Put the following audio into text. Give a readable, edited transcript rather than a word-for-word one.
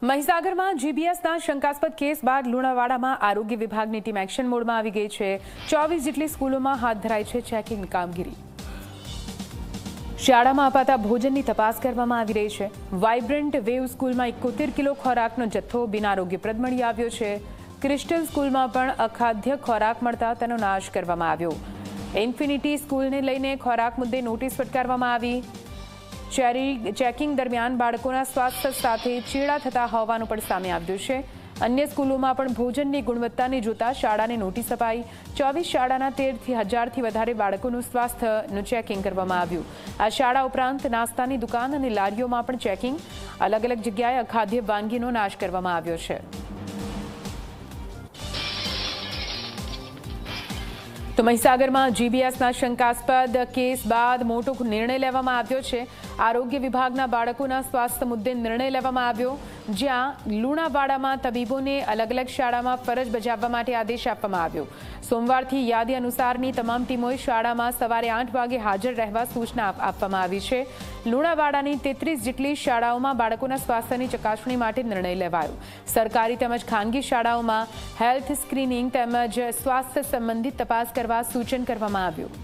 મહીસાગરમાં જીબીએસના શંકાસ્પદ કેસ બાદ લુણાવાડામાં આરોગ્ય વિભાગની ટીમ એક્શન મોડમાં આવી ગઈ છે। 24 જેટલી સ્કૂલોમાં હાથ ધરાઈ છે ચેકિંગ કામગીરી। શાળામાં અપાતા ભોજનની તપાસ કરવામાં આવી રહી છે। વાઇબ્રન્ટ વેવ સ્કૂલમાં 71 કિલો ખોરાકનો જથ્થો બિનઆરોગ્યપ્રદ મળી આવ્યો છે। ક્રિસ્ટલ સ્કૂલમાં પણ અખાદ્ય ખોરાક મળતા તેનો નાશ કરવામાં આવ્યો। ઇન્ફિનિટી સ્કૂલને લઈને ખોરાક મુદ્દે નોટિસ ફટકારવામાં આવી। ચેકિંગ દરમિયાન બાળકોના સ્વાસ્થ્ય સાથે ચેડા થતા હોવાનું પણ સામે આવ્યું છે। અન્ય સ્કૂલોમાં પણ ભોજનની ગુણવત્તાને જોતા શાળાને નોટિસ અપાઈ। 24 શાળાના 13,000થી વધારે બાળકોનું સ્વાસ્થ્યનું ચેકિંગ કરવામાં આવ્યું। આ શાળા ઉપરાંત નાસ્તાની દુકાન અને લારીઓમાં પણ ચેકિંગ, અલગ અલગ જગ્યાએ અખાદ્ય વાનગીનો નાશ કરવામાં આવ્યો છે। તો મહીસાગરમાં જીબીએસના શંકાસ્પદ કેસ બાદ મોટો નિર્ણય લેવામાં આવ્યો છે। આરોગ્ય વિભાગના બાળકોના સ્વાસ્થ્ય મુદ્દે નિર્ણય લેવામાં આવ્યો, જ્યાં લુણાવાડામાં તબીબોને અલગ અલગ શાળામાં ફરજ બજાવવા માટે આદેશ આપવામાં આવ્યો। સોમવારથી યાદી અનુસારની તમામ ટીમોએ શાળામાં સવારે 8 વાગે હાજર રહેવા સૂચના આપવામાં આવી છે। લુણાવાડાની 33 જેટલી શાળાઓમાં બાળકોના સ્વાસ્થ્યની ચકાસણી માટે નિર્ણય લેવાયો। સરકારી તેમજ ખાનગી શાળાઓમાં હેલ્થ સ્ક્રીનિંગ તેમજ સ્વાસ્થ્ય સંબંધિત તપાસ કરવા સૂચન કરવામાં આવ્યું।